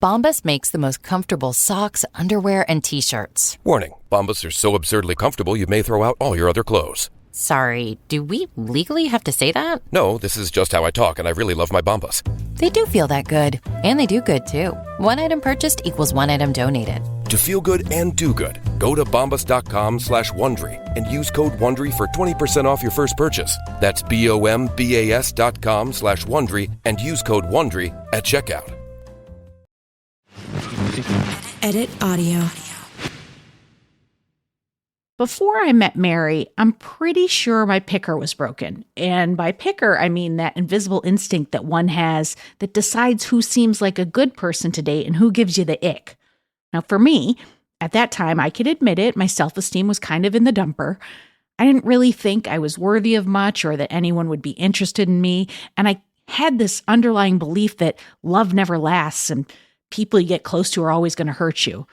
Bombas makes the most comfortable socks, underwear, and T-shirts. Warning, Bombas are so absurdly comfortable you may throw out all your other clothes. Sorry, do we legally have to say that? No, this is just how I talk, and I really love my Bombas. They do feel that good. And they do good, too. One item purchased equals one item donated. To feel good and do good, go to bombas.com/Wondery and use code WONDERY for 20% off your first purchase. That's BOMBAS.com/Wondery and use code WONDERY at checkout. Edit audio. Before I met Mary, I'm pretty sure my picker was broken. And by picker, I mean that invisible instinct that one has that decides who seems like a good person to date and who gives you the ick. Now, for me, at that time, I could admit it, my self-esteem was kind of in the dumper. I didn't really think I was worthy of much or that anyone would be interested in me. And I had this underlying belief that love never lasts and people you get close to are always going to hurt you.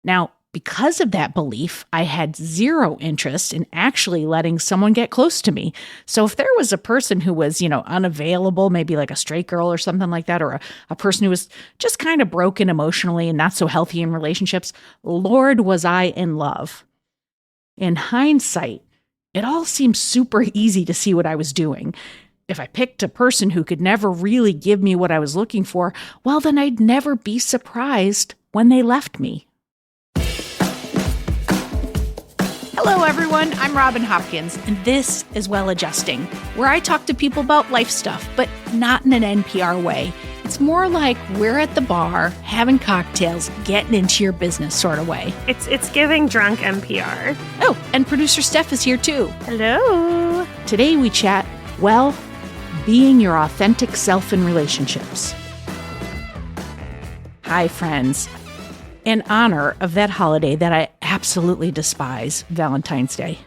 Now, because of that belief, I had zero interest in actually letting someone get close to me. So if there was a person who was, unavailable, maybe like a straight girl or something like that, or a person who was just kind of broken emotionally and not so healthy in relationships, Lord, was I in love. In hindsight, it all seems super easy to see what I was doing. If I picked a person who could never really give me what I was looking for, well, then I'd never be surprised when they left me. Hello, everyone. I'm Robin Hopkins, and this is Well Adjusting, where I talk to people about life stuff, but not in an NPR way. It's more like we're at the bar, having cocktails, getting into your business sort of way. It's giving drunk NPR. Oh, and producer Steph is here too. Hello. Today we chat, being your authentic self in relationships. Hi, friends. In honor of that holiday that I absolutely despise, Valentine's Day.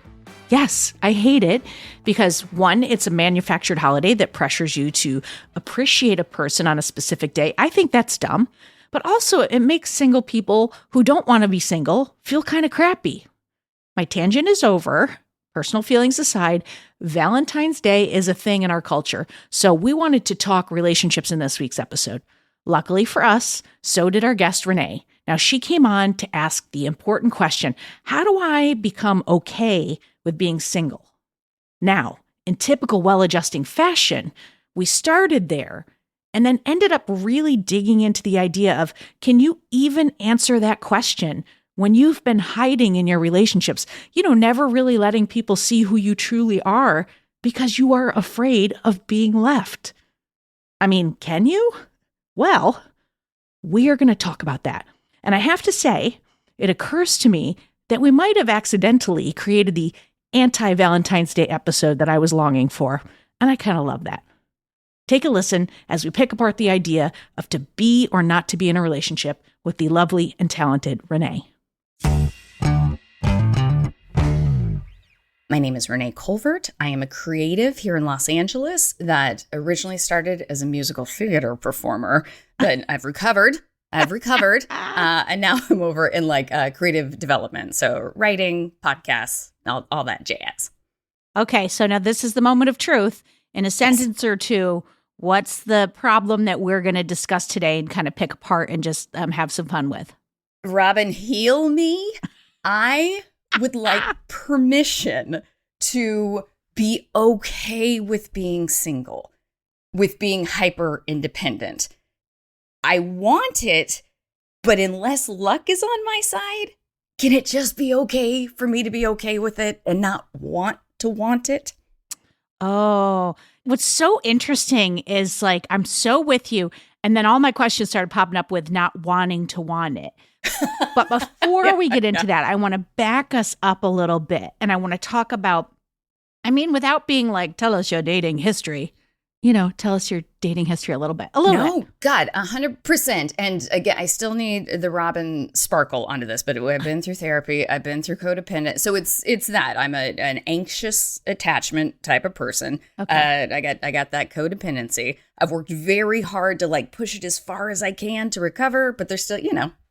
Yes, I hate it because, one, it's a manufactured holiday that pressures you to appreciate a person on a specific day. I think that's dumb. But also, it makes single people who don't want to be single feel kind of crappy. My tangent is over. Personal feelings aside, Valentine's Day is a thing in our culture. So we wanted to talk relationships in this week's episode. Luckily for us, so did our guest, Renee. Now, she came on to ask the important question, how do I become okay with being single? Now, in typical well-adjusting fashion, we started there and then ended up really digging into the idea of, can you even answer that question when you've been hiding in your relationships, never really letting people see who you truly are because you are afraid of being left? I mean, can you? Well, we are going to talk about that. And I have to say, it occurs to me that we might have accidentally created the Anti-Valentine's Day episode that I was longing for. And I kind of love that. Take a listen as we pick apart the idea of to be or not to be in a relationship with the lovely and talented Renee. My name is Renee Colvert. I am a creative here in Los Angeles that originally started as a musical theater performer, but I've recovered, and now I'm over in creative development. So writing, podcasts, all that jazz. Okay, so now this is the moment of truth. In a sentence or two, what's the problem that we're going to discuss today and kind of pick apart and just have some fun with? Robin, heal me. I would like permission to be okay with being single, with being hyper independent. I want it, but unless luck is on my side, can it just be okay for me to be okay with it and not want to want it? Oh, what's so interesting is I'm so with you. And then all my questions started popping up with not wanting to want it. But before we get into that, I want to back us up a little bit. And I want to talk about, without being tell us your dating history, tell us your dating history a little bit. No, God, 100%. And again, I still need the Robin sparkle onto this, but I've been through therapy. I've been through codependent. So it's that I'm an anxious attachment type of person. Okay. I got that codependency. I've worked very hard to push it as far as I can to recover, but there's still,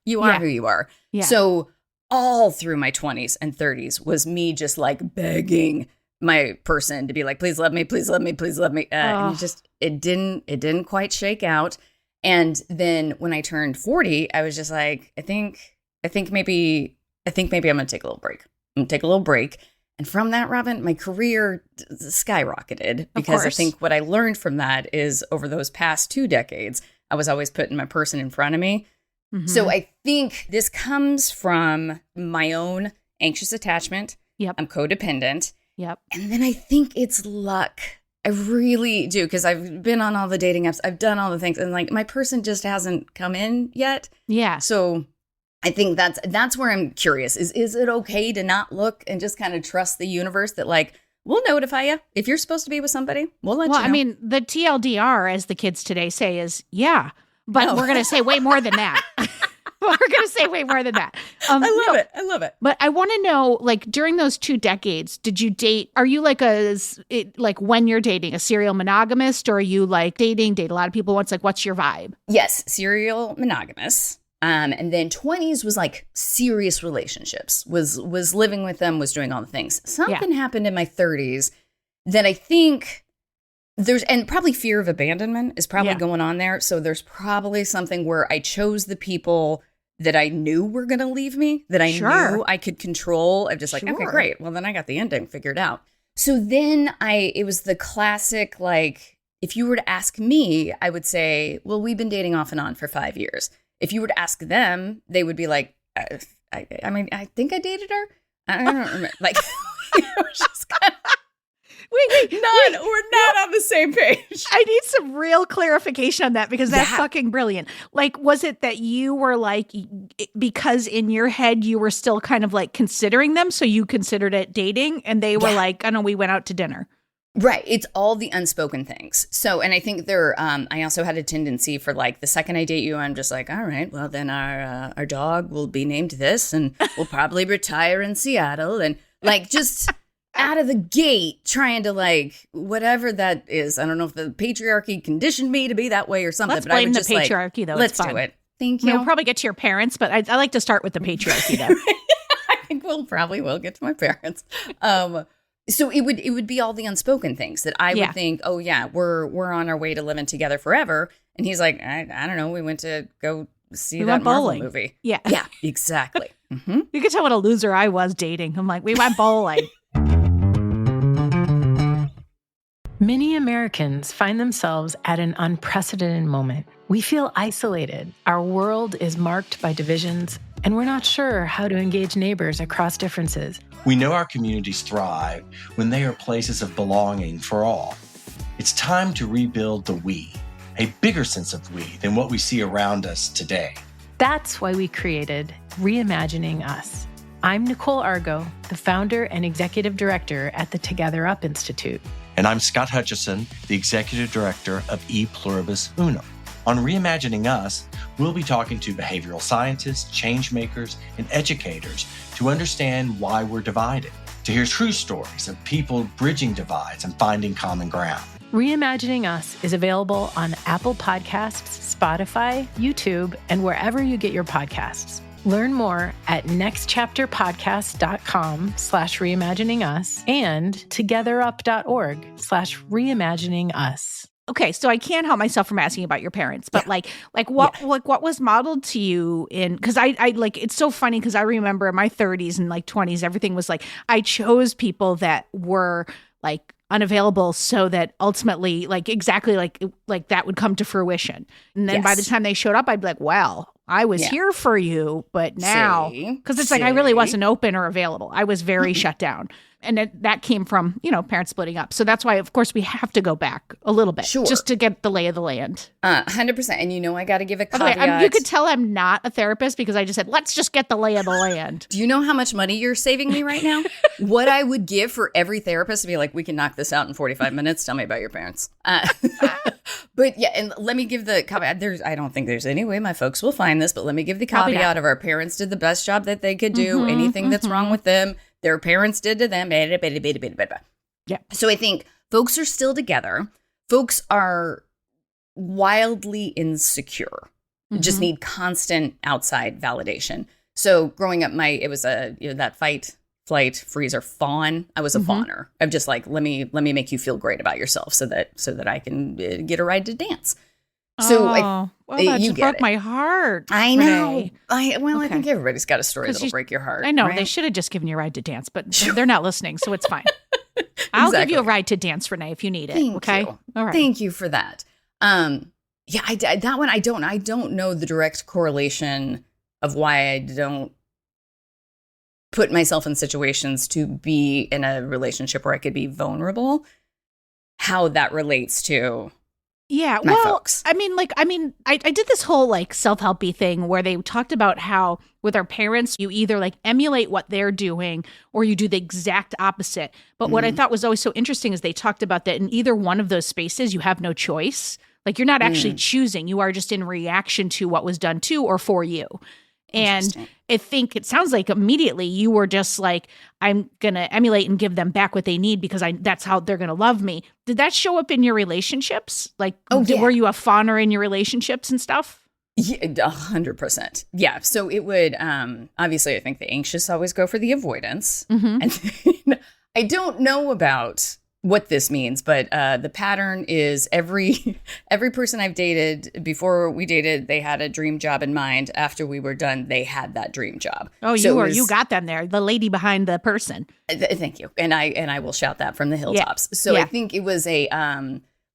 you are who you are. Yeah. So all through my 20s and 30s was me just begging my person to be please love me, please love me, please love me. And it didn't quite shake out. And then when I turned 40, I was just like, I think maybe I'm going to take a little break. I'm going to take a little break. And from that, Robin, my career skyrocketed because I think what I learned from that is over those past 2 decades, I was always putting my person in front of me. Mm-hmm. So I think this comes from my own anxious attachment. Yep. I'm codependent. Yep. And then I think it's luck. I really do, because I've been on all the dating apps. I've done all the things, and like my person just hasn't come in yet. Yeah. So I think that's where I'm curious. Is it okay to not look and just kind of trust the universe that like, we'll notify you if you're supposed to be with somebody. We'll let you know. Well, I mean, the TLDR, as the kids today say, is but we're going to say way more than that. We're going to say way more than that. I love it. But I want to know, like, during those 2 decades, did you date? Are you like when you're dating, a serial monogamist, or are you like date a lot of people once? Like, what's your vibe? Yes, serial monogamous. And then 20s was like serious relationships, was living with them, was doing all the things. Something happened in my 30s that I think and probably fear of abandonment is probably going on there. So there's probably something where I chose the people that I knew were going to leave me, that I knew I could control. I'm just like, okay, great. Well, then I got the ending figured out. So then it was the classic, like, if you were to ask me, I would say, well, we've been dating off and on for 5 years. If you were to ask them, they would be like, I mean, I think I dated her. I don't remember. Like, just kind of. Wait. We're not on the same page. I need some real clarification on that, because that's fucking brilliant. Like, was it that you were like, because in your head you were still kind of like considering them, so you considered it dating, and they were like, I know, we went out to dinner. Right. It's all the unspoken things. So, and I think I also had a tendency for like, the second I date you, I'm just like, all right, well then our dog will be named this, and we'll probably retire in Seattle, and like just out of the gate trying to like, whatever that is. I don't know if the patriarchy conditioned me to be that way or something. Let's but I blame would the just patriarchy, though. Let's do it. Thank you. We'll probably get to your parents, but I like to start with the patriarchy, though. I think we'll get to my parents. So it would be all the unspoken things that I would think, oh yeah, we're on our way to living together forever. And he's like, I don't know, we went to go see that Marvel movie. Yeah. Yeah, exactly. Mm-hmm. You could tell what a loser I was dating. I'm like, we went bowling. Many Americans find themselves at an unprecedented moment. We feel isolated. Our world is marked by divisions, and we're not sure how to engage neighbors across differences. We know our communities thrive when they are places of belonging for all. It's time to rebuild the we, a bigger sense of we than what we see around us today. That's why we created Reimagining Us. I'm Nicole Argo, the founder and executive director at the Together Up Institute. And I'm Scott Hutchison, the executive director of E Pluribus Unum. On Reimagining Us, we'll be talking to behavioral scientists, change makers, and educators to understand why we're divided, to hear true stories of people bridging divides and finding common ground. Reimagining Us is available on Apple Podcasts, Spotify, YouTube, and wherever you get your podcasts. Learn more at nextchapterpodcast.com/reimaginingus and togetherup.org/reimaginingus. Okay, so I can't help myself from asking about your parents, but what was modeled to you in, because I like, it's so funny because I remember in my 30s and like 20s, everything was like, I chose people that were like unavailable so that ultimately like exactly like that would come to fruition. And then by the time they showed up, I'd be like, well, I was here for you, but now, because it's like I really wasn't open or available. I was very shut down. And that came from, parents splitting up. So that's why, of course, we have to go back a little bit just to get the lay of the land. 100%. And I got to give a caveat. You could tell I'm not a therapist because I just said, let's just get the lay of the land. Do you know how much money you're saving me right now? What I would give for every therapist to be like, we can knock this out in 45 minutes. Tell me about your parents. But yeah, and let me give the caveat. I don't think there's any way my folks will find this, but let me give the caveat of our parents did the best job that they could do. Anything that's wrong with them, their parents did to them. Yeah. So I think folks are still together. Folks are wildly insecure. Just need constant outside validation. So growing up, it was that fight, flight, freeze, or fawn. I was a fawner. I'm just like, let me make you feel great about yourself so that I can get a ride to dance. So well, that just broke my heart. I know. Renee. I think everybody's got a story that'll break your heart. I know. right? They should have just given you a ride to dance, but they're not listening, so it's fine. I'll give you a ride to dance, Renee, if you need it. Thank okay. you. All right. Thank you for that. That one I don't know the direct correlation of why I don't put myself in situations to be in a relationship where I could be vulnerable. How that relates to my folks. I did this whole like self-helpy thing where they talked about how with our parents, you either like emulate what they're doing or you do the exact opposite. But what I thought was always so interesting is they talked about that in either one of those spaces, you have no choice. Like you're not actually choosing. You are just in reaction to what was done to or for you. And I think it sounds like immediately you were just like, I'm going to emulate and give them back what they need because that's how they're going to love me. Did that show up in your relationships? Like, were you a fawner in your relationships and stuff? Yeah, 100%. Yeah. So it would, obviously, I think the anxious always go for the avoidance. And then, I don't know about what this means, but the pattern is every person I've dated, before we dated, they had a dream job in mind. After we were done, they had that dream job. Oh, you got them there, the lady behind the person. Thank you. And I will shout that from the hilltops. So I think it was a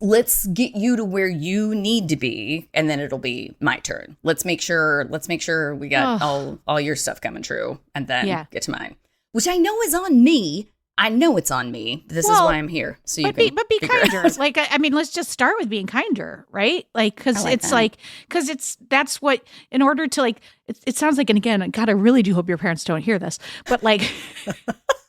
let's get you to where you need to be, and then it'll be my turn. Let's make sure we got all your stuff coming true, and then get to mine. Which I know is on me. I know it's on me. This is why I'm here. So you can be kinder. Like, I mean, let's just start with being kinder, right? Like, that's what, in order to like, it sounds like, and again, God, I really do hope your parents don't hear this, but like,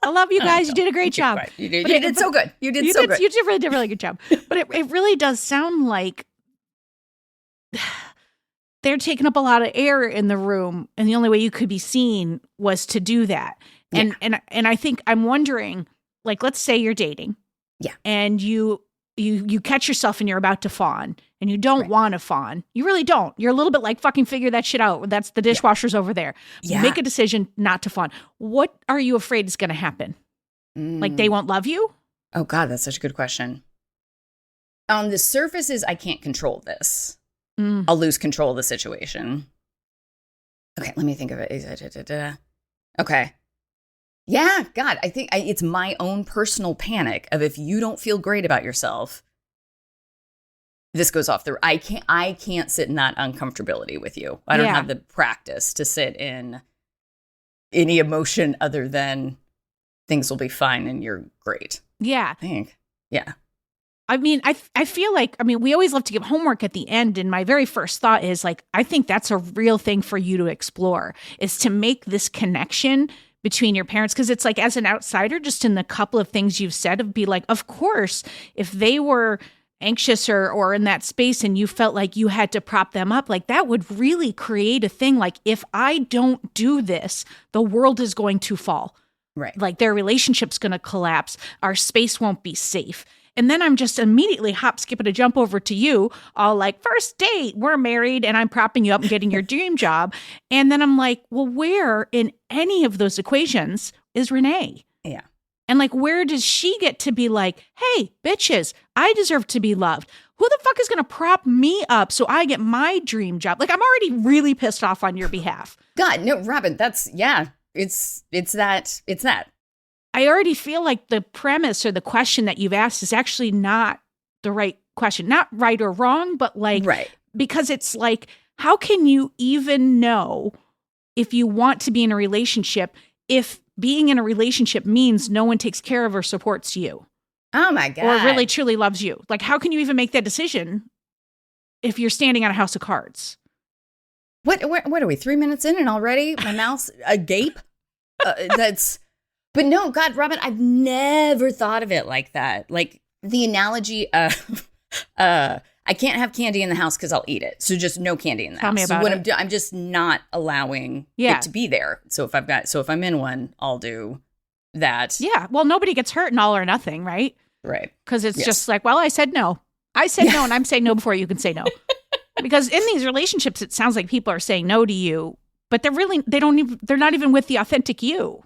I love you guys. You did a great job. Right. You did so good. You did so good. You did a really good job. But it really does sound like they're taking up a lot of air in the room, and the only way you could be seen was to do that. And I think I'm wondering, like, let's say you're dating, and you catch yourself and you're about to fawn, and you don't want to fawn. You really don't. You're a little bit like, fucking figure that shit out. That's the dishwasher's over there. Make a decision not to fawn. What are you afraid is going to happen? Like they won't love you? Oh God, that's such a good question. On the surface is I can't control this. I'll lose control of the situation. Okay, let me think of it. Okay. Yeah, God, I think it's my own personal panic of if you don't feel great about yourself, this goes off the. I can't sit in that uncomfortability with you. I don't have the practice to sit in any emotion other than things will be fine and you're great. Yeah, I think. Yeah. I mean, I feel like, I mean, we always love to give homework at the end. And my very first thought is like, I think that's a real thing for you to explore, is to make this connection between your parents. Because it's like, as an outsider, just in the couple of things you've said, of be like, of course, if they were anxious or in that space and you felt like you had to prop them up, like that would really create a thing. Like, if I don't do this, the world is going to fall. Right. Like their relationship's going to collapse. Our space won't be safe. And then I'm just immediately hop, skip, and a jump over to you, all like, first date, we're married, and I'm propping you up and getting your dream job. And then I'm like, well, where in any of those equations is Renee? Yeah. And like, where does she get to be like, hey, bitches, I deserve to be loved. Who the fuck is going to prop me up so I get my dream job? Like, I'm already really pissed off on your behalf. God, no, Robin, it's that. I already feel like the premise or the question that you've asked is actually not the right question. Not right or wrong, but like, because it's like, how can you even know if you want to be in a relationship if being in a relationship means no one takes care of or supports you? Oh my God. Or really truly loves you. Like, how can you even make that decision if you're standing on a house of cards? What are we, 3 minutes in and already my mouth's agape? But no, God, Robin, I've never thought of it like that. Like the analogy of, I can't have candy in the house because I'll eat it. So just no candy in the house. Tell me about it. I'm just not allowing it to be there. So if I'm in one, I'll do that. Yeah. Well, nobody gets hurt in all or nothing, right? Right. Because it's just like, well, I said no. I said no, and I'm saying no before you can say no. Because in these relationships, it sounds like people are saying no to you, but they're not even with the authentic you.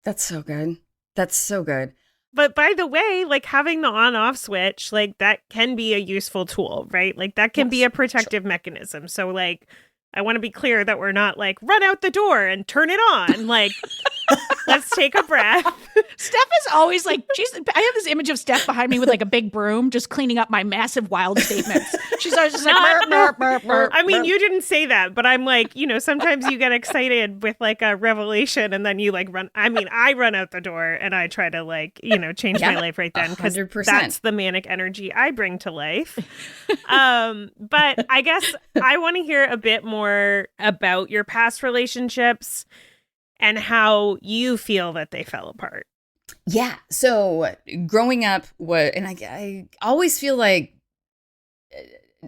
That's so good. That's so good. But by the way, like having the on-off switch, like that can be a useful tool, right? Like that can be a protective mechanism. So like, I want to be clear that we're not like run out the door and turn it on. Like, let's take a breath. Steph is always like, I have this image of Steph behind me with like a big broom, just cleaning up my massive wild statements. She's always just like, burp, burp, burp, I mean, burp. you didn't say that, but I'm like, sometimes you get excited with like a revelation and then you like run. I mean, I run out the door and I try to like, change my life right then because that's the manic energy I bring to life. But I guess I want to hear a bit more about your past relationships and how you feel that they fell apart. Yeah. So growing up, I always feel like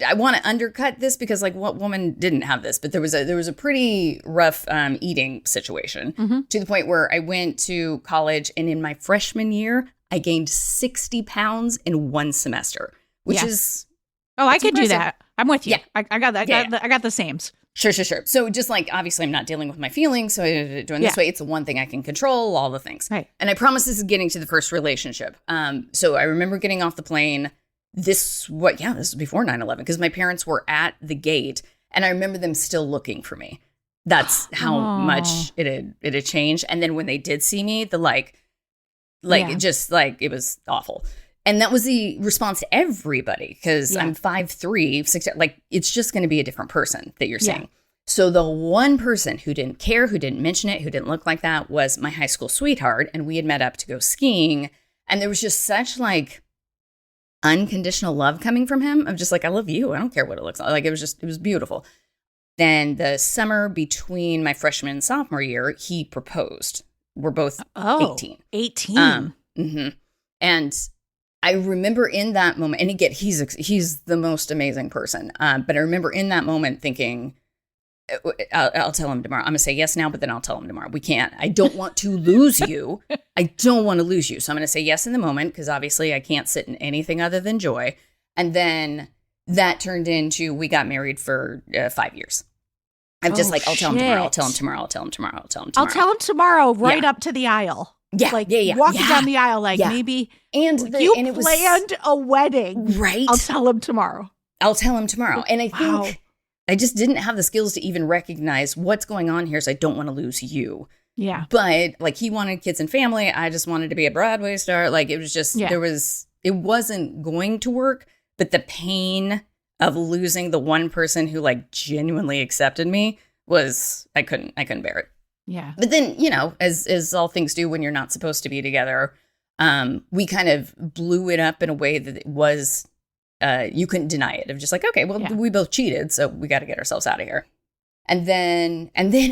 I want to undercut this because like what woman didn't have this, but there was a pretty rough eating situation to the point where I went to college and in my freshman year, I gained 60 pounds in one semester, which is. Oh, I could impressive. do that. I'm with you. Yeah. I got that. I got the sames. Sure. So just like, obviously I'm not dealing with my feelings. So I did it doing this way. It's the one thing I can control, all the things. Right. And I promise this is getting to the first relationship. So I remember getting off the plane. This was before 9/11 because my parents were at the gate and I remember them still looking for me. That's how much it had changed. And then when they did see me, it was awful. And that was the response to everybody because I'm 5'3", 6, like it's just going to be a different person that you're seeing. So the one person who didn't care, who didn't mention it, who didn't look like that was my high school sweetheart. And we had met up to go skiing. And there was just such like unconditional love coming from him of just like, I love you. I don't care what it looks like. Like it was beautiful. Then the summer between my freshman and sophomore year, he proposed. We're both 18. 18. And I remember in that moment, and again, he's the most amazing person. But I remember in that moment thinking, I'll tell him tomorrow. I'm going to say yes now, but then I'll tell him tomorrow. We can't. I don't want to lose you. I don't want to lose you. So I'm going to say yes in the moment because obviously I can't sit in anything other than joy. And then that turned into we got married for 5 years. I'm just like, I'll tell him tomorrow. I'll tell him tomorrow. I'll tell him tomorrow. I'll tell him tomorrow. I'll tell him tomorrow right up to the aisle. Yeah, like walking down the aisle, like maybe you planned a wedding. Right. I'll tell him tomorrow. And I think I just didn't have the skills to even recognize what's going on here. So I don't want to lose you. Yeah. But like he wanted kids and family. I just wanted to be a Broadway star. Like it was just, it wasn't going to work. But the pain of losing the one person who like genuinely accepted me was, I couldn't bear it. Yeah. But then, as all things do when you're not supposed to be together, we kind of blew it up in a way that it was, you couldn't deny it. Of just like, okay, well, we both cheated, so we got to get ourselves out of here. And then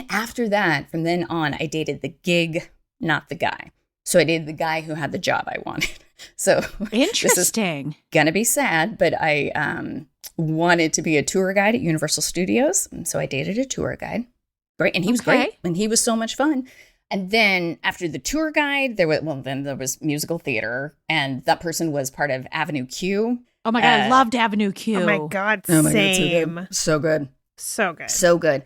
after that, from then on, I dated the gig, not the guy. So I dated the guy who had the job I wanted. So interesting. This is gonna be sad, but I wanted to be a tour guide at Universal Studios. And so I dated a tour guide. Great. And he was great. And he was so much fun. And then after the tour guide, there was musical theater. And that person was part of Avenue Q. Oh my God, I loved Avenue Q. Oh my God, same. So good. So good.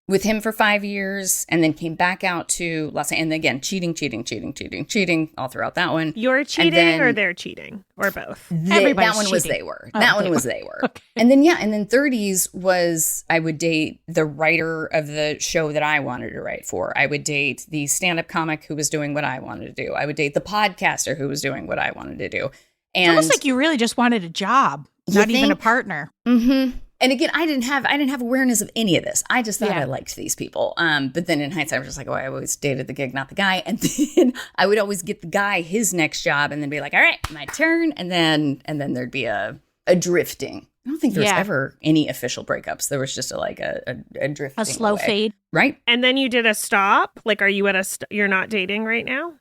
With him for 5 years and then came back out to Los Angeles. And again, cheating all throughout that one. You're cheating or they're cheating or both? That one was they were. That one was they were. Okay. And then 30s was I would date the writer of the show that I wanted to write for. I would date the stand-up comic who was doing what I wanted to do. I would date the podcaster who was doing what I wanted to do. And it's almost like you really just wanted a job, not even a partner. Mm-hmm. And again, I didn't have awareness of any of this. I just thought I liked these people. But then in hindsight, I was just like, I always dated the gig, not the guy. And then I would always get the guy his next job and then be like, all right, my turn. And then there'd be a drifting. I don't think there was ever any official breakups. There was just a drifting. A slow away. fade. Right. And then you did a stop? Like, are you at you're not dating right now?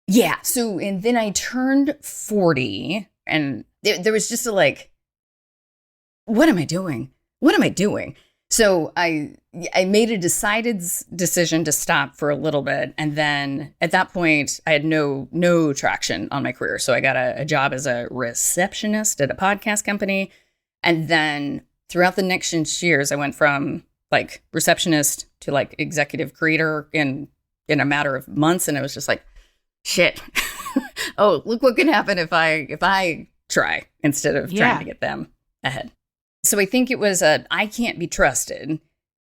Yeah. So, and then I turned 40 and there was just what am I doing? So I made a decided decision to stop for a little bit. And then at that point, I had no traction on my career. So I got a job as a receptionist at a podcast company. And then throughout the next years, I went from like receptionist to like executive creator in a matter of months. And I was just like, shit, oh, look what can happen if I try instead of trying to get them ahead. So I think it was I can't be trusted,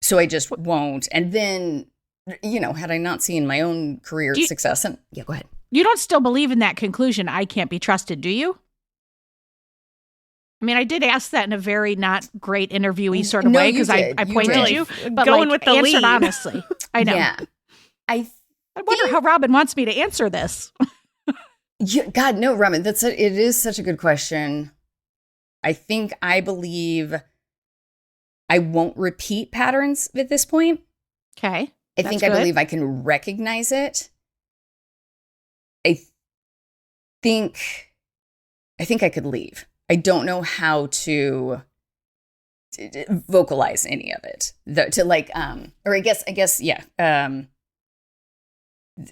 so I just won't. And then, had I not seen my own career success, and go ahead. You don't still believe in that conclusion, I can't be trusted, do you? I mean, I did ask that in a very not great interviewee sort of way because I pointed at you, but going with the answered lead. Honestly. I know. Yeah. I wonder how Robin wants me to answer this. God, no, Robin, it is such a good question. I believe I won't repeat patterns at this point. Okay. I believe I can recognize it. I think I could leave. I don't know how to vocalize any of it.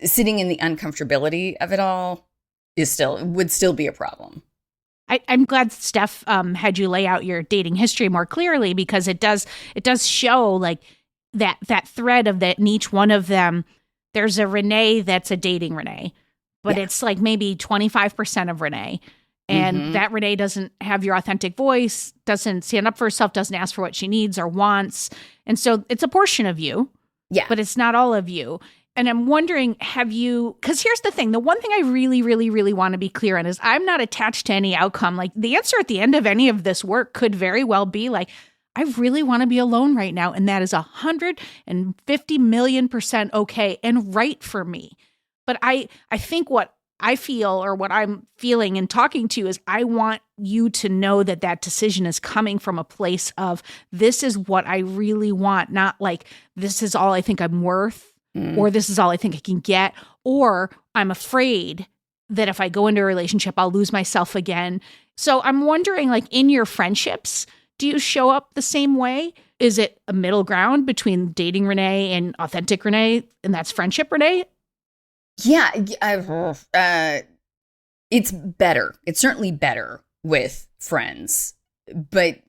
Sitting in the uncomfortability of it all would still be a problem. I'm glad Steph had you lay out your dating history more clearly, because it does show like that thread of that in each one of them. There's a Renee that's a dating Renee, but it's like maybe 25% of Renee. And that Renee doesn't have your authentic voice, doesn't stand up for herself, doesn't ask for what she needs or wants. And so it's a portion of you, but it's not all of you. And I'm wondering, because here's the thing, the one thing I really, really, really want to be clear on is I'm not attached to any outcome. Like the answer at the end of any of this work could very well be like, I really want to be alone right now. And that is 150 million% okay and right for me. But I think what I feel, or what I'm feeling and talking to, is I want you to know that decision is coming from a place of this is what I really want, not like this is all I think I'm worth, or this is all I think I can get, or I'm afraid that if I go into a relationship, I'll lose myself again. So I'm wondering, like in your friendships, do you show up the same way? Is it a middle ground between dating Renee and authentic Renee, and that's friendship Renee? Yeah, it's better. It's certainly better with friends, but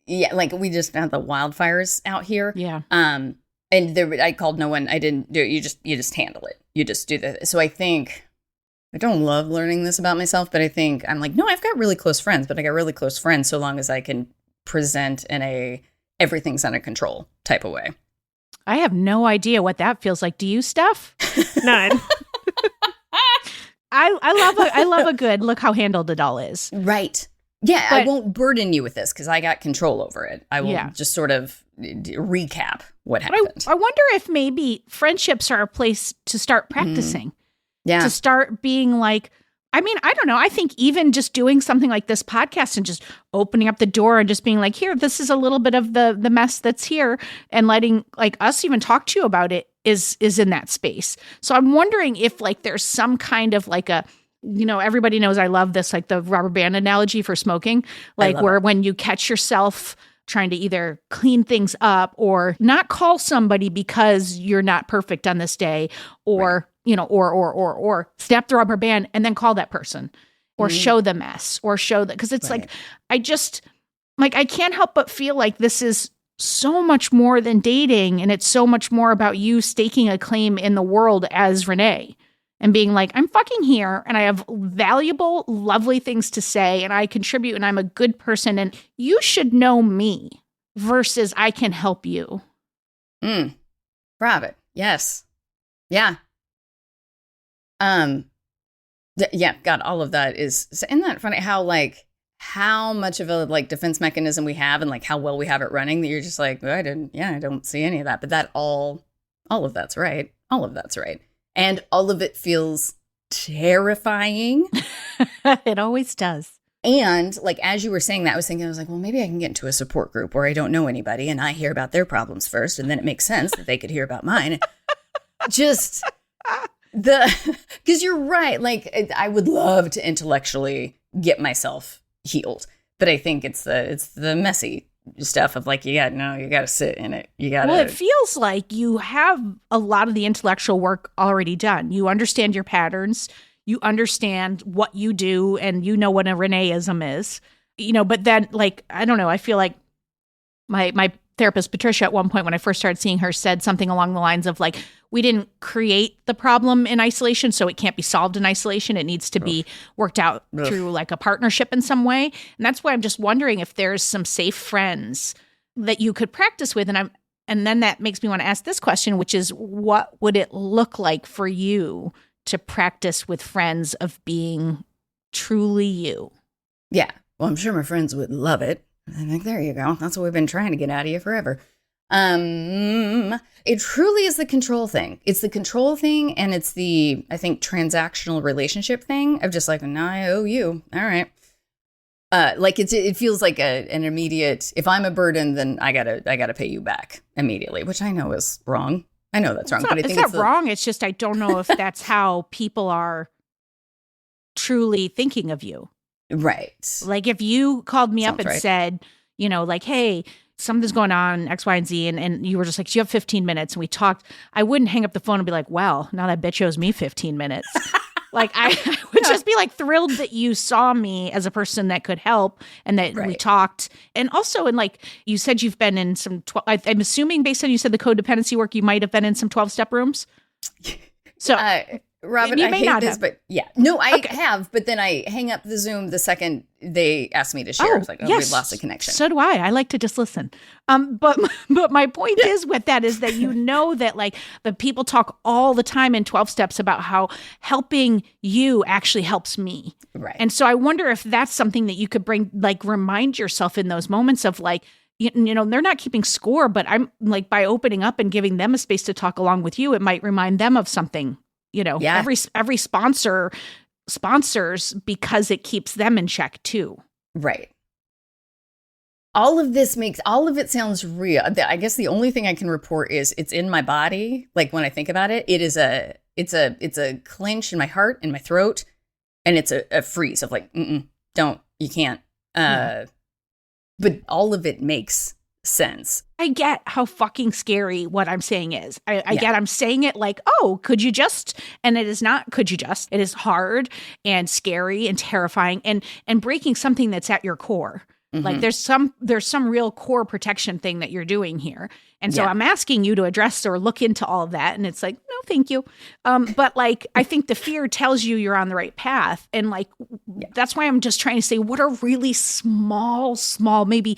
like we just had the wildfires out here. Yeah. And I called no one. I didn't do it. You just handle it. You just do that. So I think I don't love learning this about myself, but I think I'm like, no, I've got really close friends, but I got really close friends so long as I can present in a everything's under control type of way. I have no idea what that feels like. Do you, Steph? None. I love a good look how handled it all is. Right. Yeah, but I won't burden you with this because I got control over it. I will just sort of recap what happened. I wonder if maybe friendships are a place to start practicing. Yeah. To start being like, I mean, I don't know. I think even just doing something like this podcast and just opening up the door and just being like, here, this is a little bit of the mess that's here, and letting like us even talk to you about it is in that space. So I'm wondering if like there's some kind of like a, everybody knows I love this, like the rubber band analogy for smoking, like where when you catch yourself trying to either clean things up or not call somebody because you're not perfect on this day, or or snap the rubber band and then call that person, or show the mess, or show that, because it's like, I just like, I can't help but feel like this is so much more than dating, and it's so much more about you staking a claim in the world as Renee and being like, I'm fucking here and I have valuable, lovely things to say and I contribute and I'm a good person and you should know me, versus I can help you. Robert. Yes. Yeah. Yeah, God, all of that isn't that funny how much of a like defense mechanism we have and like how well we have it running that you're just like, I don't see any of that. But that all of that's right. All of that's right. And all of it feels terrifying. It always does. And like, as you were saying that, I was like, well, maybe I can get into a support group where I don't know anybody and I hear about their problems first. And then it makes sense that they could hear about mine. Just because you're right. Like, I would love to intellectually get myself healed, but I think it's the messy stuff of like, you got to sit in it. Well, it feels like you have a lot of the intellectual work already done. You understand your patterns, you understand what you do, and you know what a Reneeism is, but then like, I don't know, I feel like my therapist, Patricia, at one point when I first started seeing her, said something along the lines of like, we didn't create the problem in isolation, so it can't be solved in isolation. It needs to be worked out through like a partnership in some way. And that's why I'm just wondering if there's some safe friends that you could practice with. And then that makes me want to ask this question, which is, what would it look like for you to practice with friends of being truly you? Yeah. Well, I'm sure my friends would love it. I think, there you go. That's what we've been trying to get out of you forever. It truly is the control thing. It's the control thing, and it's the, I think, transactional relationship thing of just like, no, I owe you. All right. Like it feels like an immediate, if I'm a burden, then I gotta pay you back immediately, which I know is wrong. I know that's wrong. But I think it's not wrong. It's just, I don't know if that's how people are truly thinking of you. Right. Like if you called me up and right. said, you know, like, hey, something's going on, X, Y, and Z, and you were just like, do you have 15 minutes? And we talked. I wouldn't hang up the phone and be like, well, now that bitch owes me 15 minutes. Like I would just be like thrilled that you saw me as a person that could help and that we talked. And also, and like you said, you've been in some, I'm assuming based on you said the codependency work, you might have been in some 12-step rooms. So Robin, I hate this, but yeah. No, I have, but then I hang up the Zoom the second they asked me to share. I was like, yes. We lost the connection. So do I. I like to just listen. But my point is with that is that you know that like the people talk all the time in 12 steps about how helping you actually helps me. Right. And so I wonder if that's something that you could bring, like remind yourself in those moments of like, you know, they're not keeping score, but I'm like, by opening up and giving them a space to talk along with you, it might remind them of something. You know, every sponsor sponsors because it keeps them in check too. Right. All of it sounds real. I guess the only thing I can report is it's in my body. Like when I think about it, it's a clench in my heart, in my throat, and it's a freeze of like, you can't. But all of it makes sense. I get how fucking scary what I'm saying is. I get I'm saying it like, oh, could you just? And it is not could you just. It is hard and scary and terrifying and breaking something that's at your core. Mm-hmm. Like there's some real core protection thing that you're doing here. And so I'm asking you to address or look into all of that. And it's like, no, thank you. But like, I think the fear tells you you're on the right path. And like, that's why I'm just trying to say, what are really small, maybe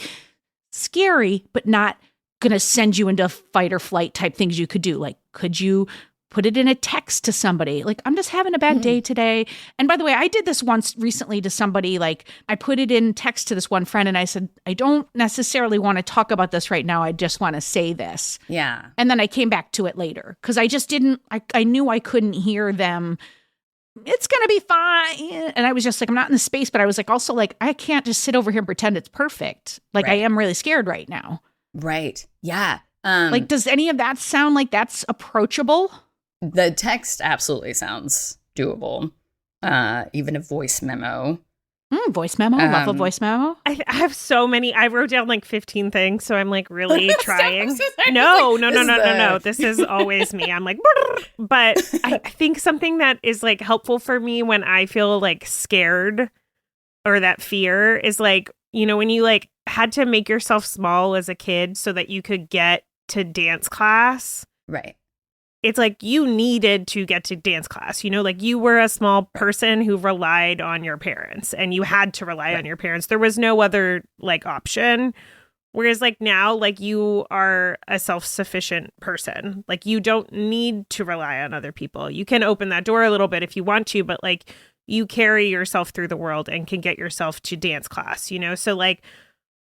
scary, but not going to send you into fight or flight type things you could do. Like, could you put it in a text to somebody? Like, I'm just having a bad day today. And by the way, I did this once recently to somebody. Like, I put it in text to this one friend and I said, I don't necessarily want to talk about this right now. I just want to say this. Yeah. And then I came back to it later because I just didn't, I knew I couldn't hear them. It's going to be fine. And I was just like, I'm not in the space, but I was like, also like, I can't just sit over here and pretend it's perfect. Like I am really scared right now. Right. Yeah. Like, does any of that sound like that's approachable? The text absolutely sounds doable. Even a voice memo. Voice memo. Love a voice memo. I have so many. I wrote down like 15 things, so I'm like really trying. No. This is always me. I'm like, but I think something that is like helpful for me when I feel like scared or that fear is like, you know, when you like had to make yourself small as a kid so that you could get to dance class. Right. It's like you needed to get to dance class, you know, like you were a small person who relied on your parents and you had to rely on your parents. There was no other like option. Whereas like now, like you are a self-sufficient person. Like you don't need to rely on other people. You can open that door a little bit if you want to, but like you carry yourself through the world and can get yourself to dance class, you know? So like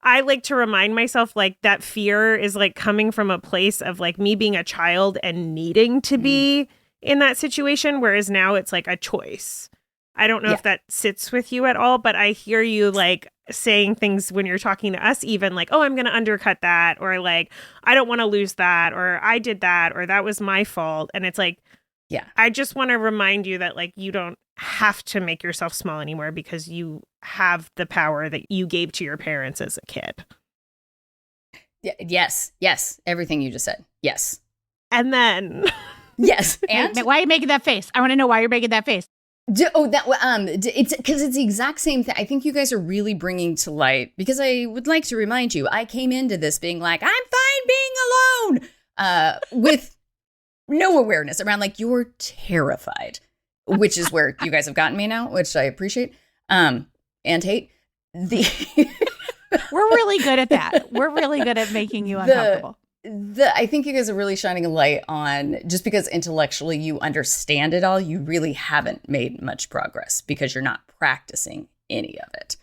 I like to remind myself like that fear is like coming from a place of like me being a child and needing to be in that situation. Whereas now it's like a choice. I don't know if that sits with you at all, but I hear you like saying things when you're talking to us, even like, oh, I'm going to undercut that, or like, I don't want to lose that, or I did that, or that was my fault. And it's like, I just want to remind you that like, you don't have to make yourself small anymore because you have the power that you gave to your parents as a kid. Yes. Everything you just said. Yes. And then. Yes. And why are you making that face? I want to know why you're making that face. It's because it's the exact same thing. I think you guys are really bringing to light, because I would like to remind you, I came into this being like, I'm being alone, with no awareness around like you're terrified, which is where you guys have gotten me now, which I appreciate and hate. We're really good at that. We're really good at making you uncomfortable. I think you guys are really shining a light on, just because intellectually you understand it all, you really haven't made much progress because you're not practicing any of it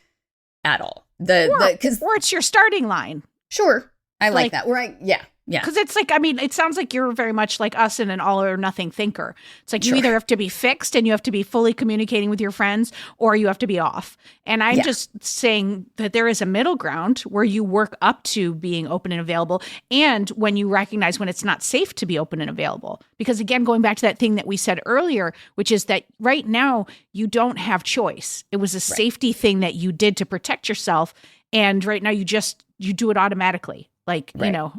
at all. Or it's your starting line. Sure. I like that. Right. Yeah. Yeah. Because it's like, I mean, it sounds like you're very much like us in an all or nothing thinker. It's like you either have to be fixed and you have to be fully communicating with your friends, or you have to be off. And I'm just saying that there is a middle ground where you work up to being open and available, and when you recognize when it's not safe to be open and available. Because again, going back to that thing that we said earlier, which is that right now you don't have choice. It was a safety thing that you did to protect yourself. And right now you do it automatically. Like, you know,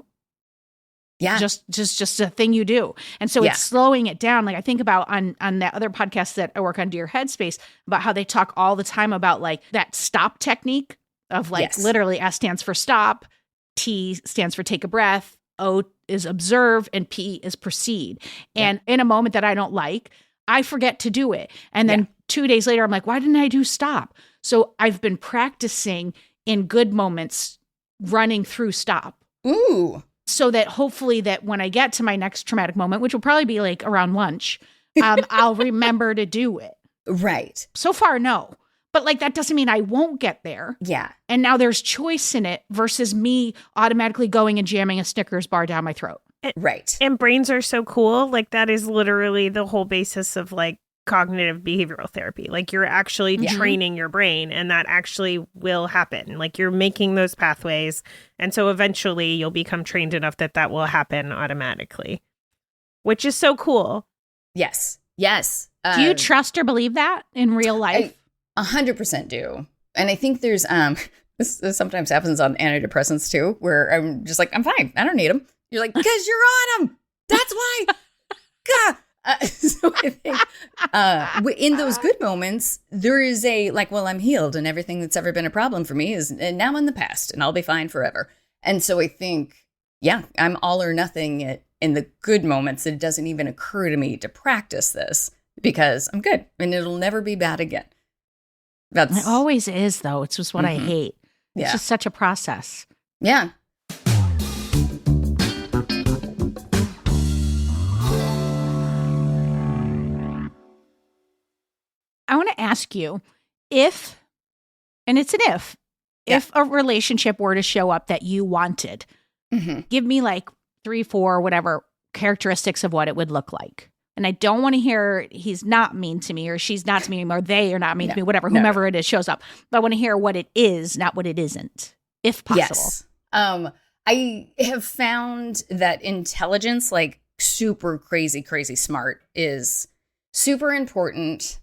just a thing you do. And so it's slowing it down. Like I think about on that other podcast that I work on, Dear Headspace, about how they talk all the time about like that stop technique of like literally S stands for stop, T stands for take a breath, O is observe, and P is proceed. And in a moment that I don't like, I forget to do it. And then 2 days later, I'm like, why didn't I do stop? So I've been practicing in good moments running through stop. Ooh. So that hopefully that when I get to my next traumatic moment, which will probably be like around lunch, I'll remember to do it. Right. So far, no. But like that doesn't mean I won't get there. Yeah. And now there's choice in it versus me automatically going and jamming a Snickers bar down my throat. Right. And brains are so cool. Like that is literally the whole basis of like cognitive behavioral therapy. Like you're actually training your brain, and that actually will happen. Like you're making those pathways. And so eventually you'll become trained enough that that will happen automatically, which is so cool. Yes. Yes. Do you trust or believe that in real life? I 100% do. And I think there's, this sometimes happens on antidepressants too, where I'm just like, I'm fine. I don't need them. You're like, because you're on them. That's why. God. So I think in those good moments, there is a like, well, I'm healed and everything that's ever been a problem for me is now in the past and I'll be fine forever. And so I think, I'm all or nothing in the good moments. It doesn't even occur to me to practice this because I'm good and it'll never be bad again. It always is, though. It's just what I hate. It's just such a process. Yeah. I want to ask you if a relationship were to show up that you wanted, give me like 3, 4, whatever characteristics of what it would look like. And I don't want to hear he's not mean to me or she's not to me or they are not mean to me, whatever, whomever it is shows up. But I want to hear what it is, not what it isn't, if possible. Yes. I have found that intelligence, like super crazy smart, is super important.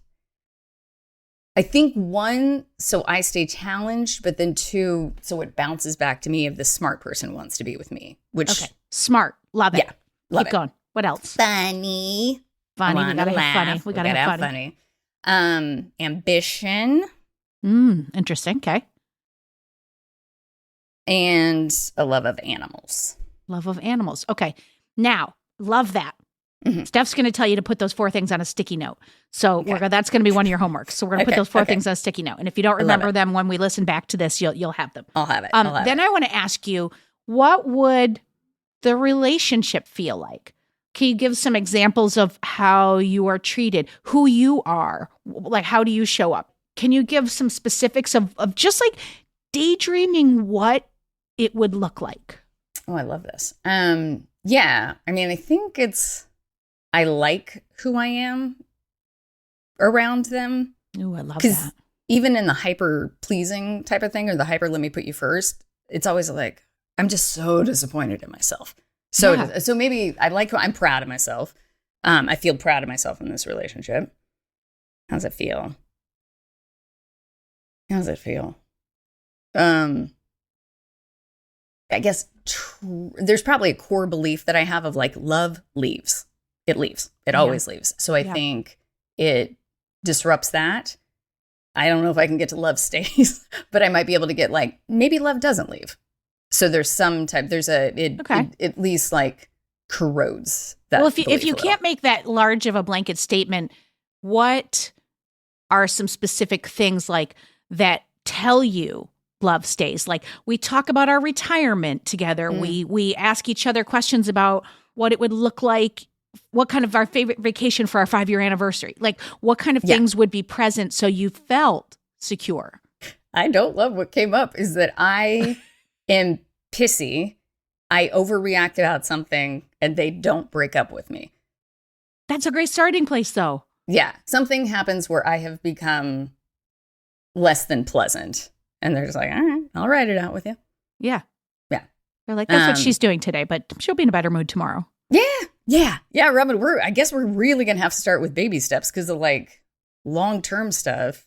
I think 1, so I stay challenged, but then 2, so it bounces back to me if the smart person wants to be with me, which smart. Love it. Yeah. Love Keep going. What else? Funny. We gotta have funny. We gotta have funny. Ambition. Interesting. Okay. And a love of animals. Love of animals. Okay. Now, love that. Steph's going to tell you to put those 4 things on a sticky note. So that's going to be one of your homeworks. So we're going to put those 4 things on a sticky note. And if you don't remember them when we listen back to this, you'll have them. I'll have it. Then I want to ask you, what would the relationship feel like? Can you give some examples of how you are treated, who you are? Like, how do you show up? Can you give some specifics of just like daydreaming what it would look like? Oh, I love this. Yeah. I mean, I think I like who I am around them. Ooh, I love that. Even in the hyper pleasing type of thing or the hyper let me put you first, it's always like, I'm just so disappointed in myself. So maybe I'm proud of myself. I feel proud of myself in this relationship. How's it feel? I guess there's probably a core belief that I have of like love leaves. It leaves. It always leaves. So I think it disrupts that. I don't know if I can get to love stays, but I might be able to get like, maybe love doesn't leave. So there's some type, it at least like corrodes that. Well, if you can't make that large of a blanket statement, what are some specific things like that tell you love stays? Like we talk about our retirement together. We ask each other questions about what it would look like, what kind of our favorite vacation for our 5-year anniversary. Like what kind of things would be present so you felt secure? I don't love what came up is that I am pissy. I overreact about something and they don't break up with me. That's a great starting place though. Yeah. Something happens where I have become less than pleasant. And they're just like, all right, I'll write it out with you. Yeah. Yeah. They're like, that's what she's doing today, but she'll be in a better mood tomorrow. Yeah. Robin, I guess we're really going to have to start with baby steps because of like long-term stuff.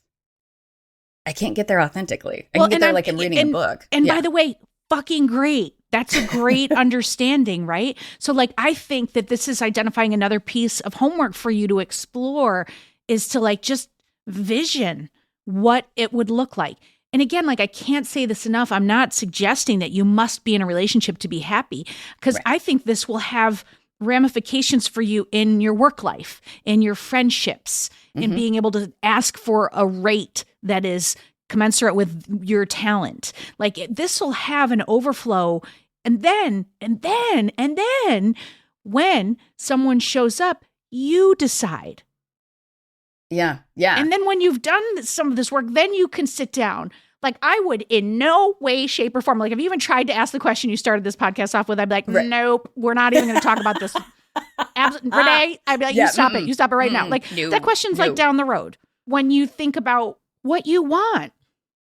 I can't get there authentically. I can get there like I'm reading a book. And by the way, fucking great. That's a great understanding, right? So like, I think that this is identifying another piece of homework for you to explore is to like just vision what it would look like. And again, like I can't say this enough. I'm not suggesting that you must be in a relationship to be happy because I think this will have ramifications for you in your work life, in your friendships, in being able to ask for a rate that is commensurate with your talent. Like this will have an overflow. And then when someone shows up, you decide. Yeah. And then when you've done some of this work, then you can sit down. Like I would in no way, shape, or form. Like if you even tried to ask the question you started this podcast off with, I'd be like, nope, we're not even going to talk about this. Renee, I'd be like, you stop it. You stop it right now. Like that question's like down the road. When you think about what you want,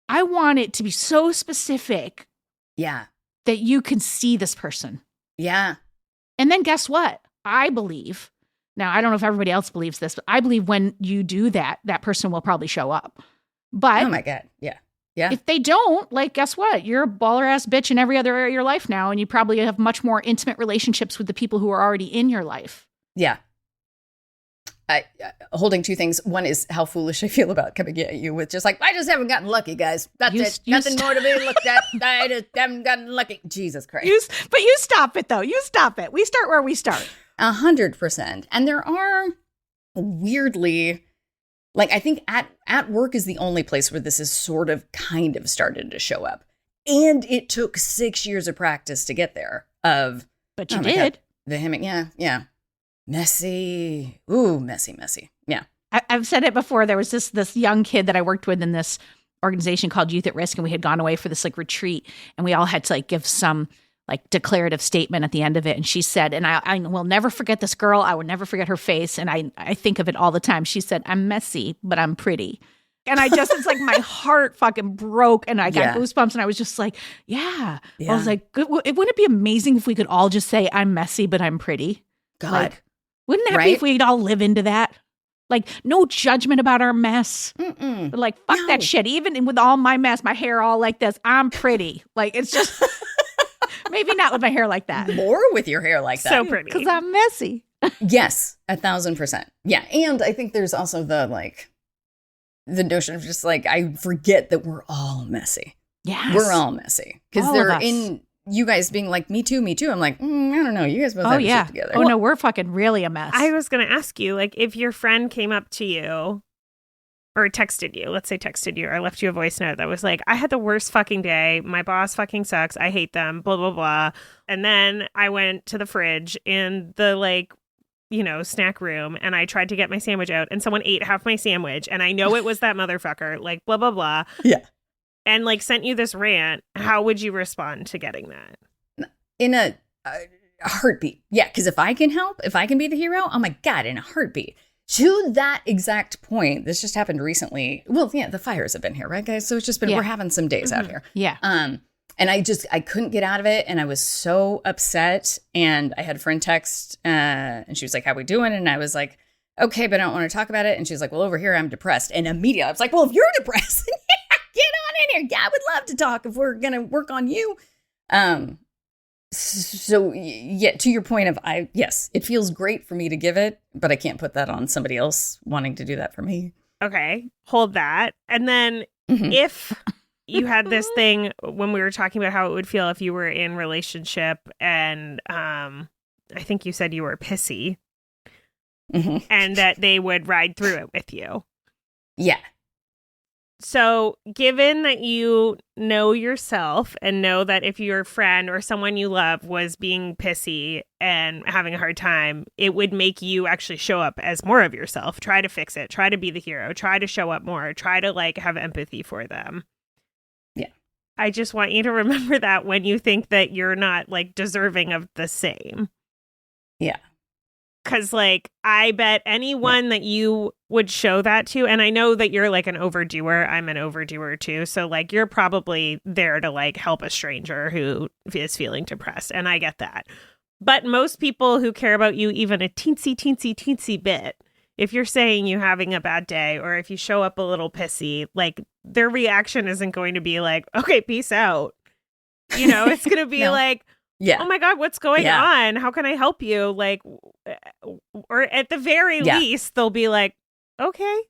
I want it to be so specific. Yeah. That you can see this person. Yeah. And then guess what? I believe, now I don't know if everybody else believes this, but I believe when you do that, that person will probably show up. But oh my God. Yeah. Yeah. If they don't, like, guess what? You're a baller ass bitch in every other area of your life now. And you probably have much more intimate relationships with the people who are already in your life. Yeah. Holding two things. One is how foolish I feel about coming at you with just like, I just haven't gotten lucky, guys. That's it. Nothing more to be looked at. I just haven't gotten lucky. Jesus Christ. But you stop it, though. You stop it. We start where we start. 100%. And there are weirdly, like, I think at work is the only place where this is sort of kind of started to show up. And it took 6 years of practice to get there. But you did. God, the hemming. Yeah. Messy. Ooh, messy. Yeah. I've said it before. There was this young kid that I worked with in this organization called Youth at Risk, and we had gone away for this like retreat, and we all had to like give some like declarative statement at the end of it. And she said, and I will never forget this girl. I will never forget her face. And I think of it all the time. She said, I'm messy, but I'm pretty. And it's like my heart fucking broke and I got goosebumps and I was just like, yeah. I was like, wouldn't it be amazing if we could all just say I'm messy, but I'm pretty? God. Like, wouldn't that be if we'd all live into that? Like, no judgment about our mess. But like, fuck that shit. Even with all my mess, my hair all like this, I'm pretty. Like, it's just, maybe not with my hair like that. More with your hair like that. So pretty. Because I'm messy. Yes, 1,000%. Yeah. And I think there's also the notion of just like, I forget that we're all messy. Yes. We're all messy. Because they're in you guys being like, me too. I'm like, I don't know. You guys both have your shit together. Oh, no, we're fucking really a mess. I was going to ask you, like, if your friend came up to you or texted you, let's say texted you or left you a voice note that was like, I had the worst fucking day. My boss fucking sucks. I hate them, blah, blah, blah. And then I went to the fridge in the snack room and I tried to get my sandwich out and someone ate half my sandwich and I know it was that motherfucker, like, blah, blah, blah. Yeah. And like sent you this rant. How would you respond to getting that? In a heartbeat. Yeah. Because if I can help, if I can be the hero, oh my God, in a heartbeat. To that exact point, this just happened recently. Well, yeah, the fires have been here, right, guys? So it's just been, we're having some days out here. Yeah. And I couldn't get out of it. And I was so upset. And I had a friend text and she was like, how we doing? And I was like, okay, but I don't want to talk about it. And she was like, well, over here, I'm depressed. And immediately I was like, well, if you're depressed, get on in here. Yeah, I would love to talk if we're going to work on you. So yeah, to your point of yes, it feels great for me to give it, but I can't put that on somebody else wanting to do that for me. Okay, hold that. And then if you had this thing when we were talking about how it would feel if you were in relationship, and I think you said you were pissy, and that they would ride through it with you. Yeah. So given that you know yourself and know that if your friend or someone you love was being pissy and having a hard time, it would make you actually show up as more of yourself, try to fix it, try to be the hero, try to show up more, try to like have empathy for them. Yeah. I just want you to remember that when you think that you're not like deserving of the same. Yeah. Because, like, I bet anyone that you would show that to, and I know that you're, like, an overdoer. I'm an overdoer, too. So, like, you're probably there to, like, help a stranger who is feeling depressed. And I get that. But most people who care about you even a teensy bit, if you're saying you're having a bad day or if you show up a little pissy, like, their reaction isn't going to be like, okay, peace out. You know, it's going to be like, oh my God, what's going on? How can I help you? Like, or at the very least, they'll be like, okay.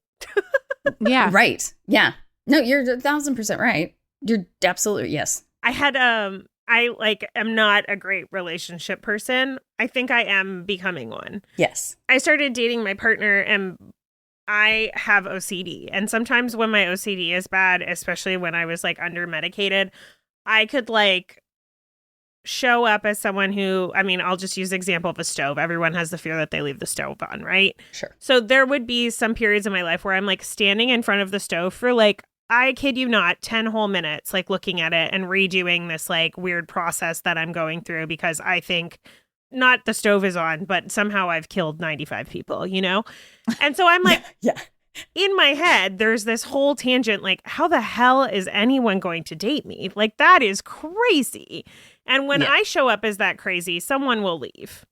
Yeah. Right. Yeah. No, you're 1,000% right. You're absolutely, yes. I had, I like, am not a great relationship person. I think I am becoming one. Yes. I started dating my partner and I have OCD. And sometimes when my OCD is bad, especially when I was like under medicated, I could like show up as someone who, I mean, I'll just use the example of a stove. Everyone has the fear that they leave the stove on, right? Sure. So there would be some periods in my life where I'm like standing in front of the stove for like, I kid you not, 10 whole minutes, like looking at it and redoing this like weird process that I'm going through because I think not the stove is on, but somehow I've killed 95 people, you know? And so I'm like, in my head, there's this whole tangent, like, how the hell is anyone going to date me? Like, that is crazy. And when I show up as that crazy, someone will leave.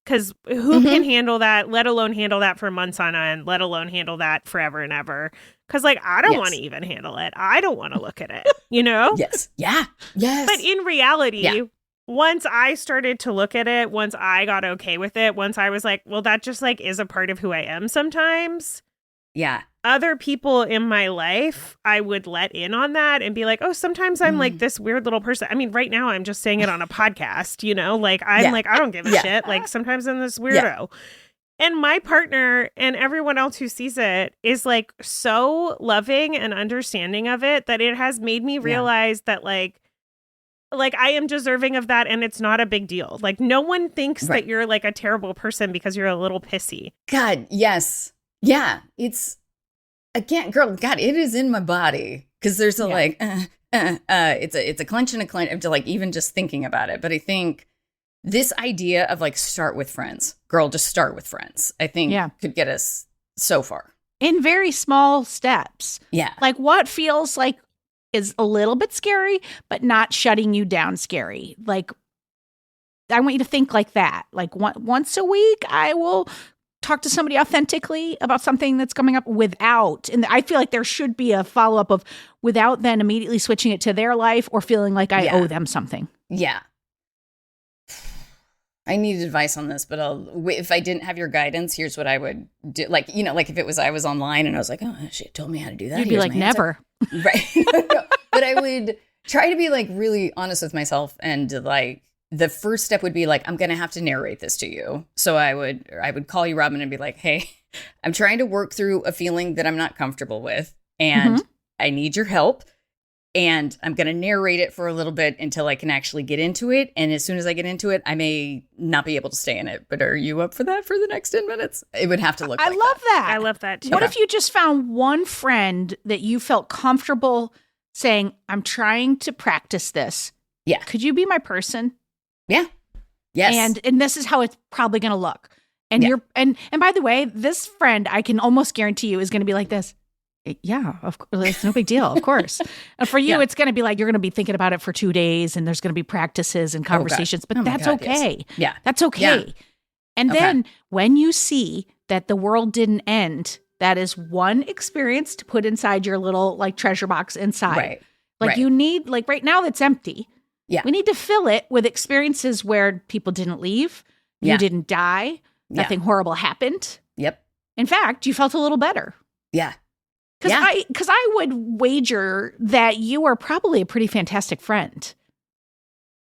Because who can handle that, let alone handle that for months on end, let alone handle that forever and ever? Because, like, I don't want to even handle it. I don't want to look at it, you know? Yes. Yeah. Yes. But in reality, once I started to look at it, once I got okay with it, once I was like, well, that just, like, is a part of who I am sometimes. Yeah. Other people in my life, I would let in on that and be like, oh, sometimes I'm like this weird little person. I mean, right now I'm just saying it on a podcast, you know, like I'm like, I don't give a shit. Like sometimes I'm this weirdo. Yeah. And my partner and everyone else who sees it is like so loving and understanding of it that it has made me realize that like I am deserving of that and it's not a big deal. Like no one thinks that you're like a terrible person because you're a little pissy. God, yes. Yeah, it's, again, girl, God, it is in my body. Because there's a it's a clench and a clench to like even just thinking about it. But I think this idea of like start with friends, girl, just start with friends, I think could get us so far. In very small steps. Yeah. Like what feels like is a little bit scary, but not shutting you down scary. Like, I want you to think like that. Like once a week, I will talk to somebody authentically about something that's coming up without, and I feel like there should be a follow-up of without then immediately switching it to their life or feeling like I owe them something. Yeah. I need advice on this, but if I didn't have your guidance, here's what I would do. Like, you know, like if it was, I was online and I was like, oh, she told me how to do that. You'd be like, never. Right. But I would try to be like really honest with myself and like, the first step would be like, I'm going to have to narrate this to you. So I would call you, Robin, and be like, hey, I'm trying to work through a feeling that I'm not comfortable with. And I need your help. And I'm going to narrate it for a little bit until I can actually get into it. And as soon as I get into it, I may not be able to stay in it. But are you up for that for the next 10 minutes? It would have to look like that. I love that too. What if you just found one friend that you felt comfortable saying, I'm trying to practice this. Yeah. Could you be my person? Yeah. Yes. And this is how it's probably going to look. And you're and by the way, this friend I can almost guarantee you is going to be like this. Yeah, of course, it's no big deal, of course. And for you, it's going to be like you're going to be thinking about it for 2 days, and there's going to be practices and conversations. But that's okay. Yes. Yeah, that's okay. Yeah. And then when you see that the world didn't end, that is one experience to put inside your little like treasure box inside. Right. Like you need like right now that's empty. Yeah. We need to fill it with experiences where people didn't leave, you didn't die, nothing horrible happened. Yep. In fact, you felt a little better. Yeah. Because I would wager that you are probably a pretty fantastic friend.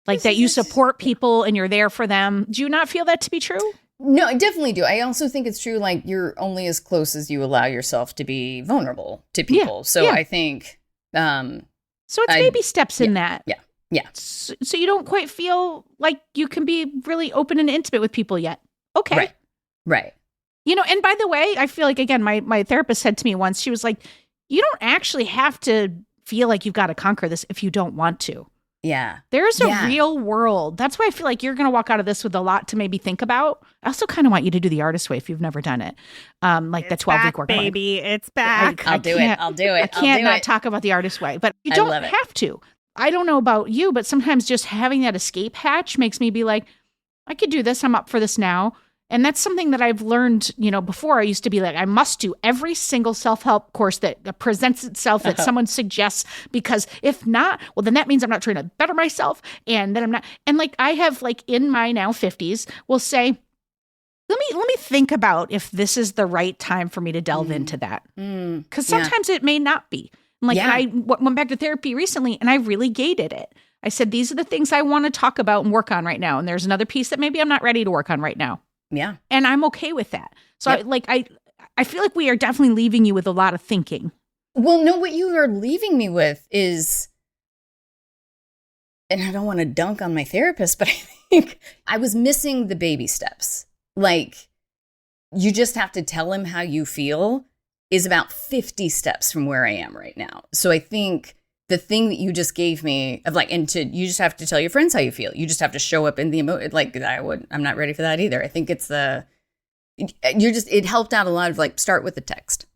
Like that you support people and you're there for them. Do you not feel that to be true? No, I definitely do. I also think it's true, like, you're only as close as you allow yourself to be vulnerable to people. I think... so it's baby steps in that. Yeah, yeah. So you don't quite feel like you can be really open and intimate with people yet. Okay. Right. You know, and by the way, I feel like, again, my therapist said to me once, she was like, you don't actually have to feel like you've got to conquer this if you don't want to. Yeah. There's a real world. That's why I feel like you're going to walk out of this with a lot to maybe think about. I also kind of want you to do the artist way if you've never done it. Like the 12-week work. Baby, it's back. I'll do it. I can't not talk about the artist way, but you don't have to. I don't know about you, but sometimes just having that escape hatch makes me be like, I could do this. I'm up for this now. And that's something that I've learned, you know, before. I used to be like, I must do every single self-help course that presents itself that someone suggests, because if not, well, then that means I'm not trying to better myself. And then I'm not. And like, I have like in my now 50s will say, let me think about if this is the right time for me to delve into that. Because sometimes it may not be. Like I went back to therapy recently and I really gated it. I said, these are the things I want to talk about and work on right now. And there's another piece that maybe I'm not ready to work on right now. Yeah. And I'm okay with that. So I feel like we are definitely leaving you with a lot of thinking. Well, no, what you are leaving me with is, and I don't want to dunk on my therapist, but I think I was missing the baby steps. Like, you just have to tell him how you feel is about 50 steps from where I am right now. So I think the thing that you just gave me of like, you just have to tell your friends how you feel. You just have to show up in the emotion. Like, I'm not ready for that either. I think it's it helped out a lot of like, start with the text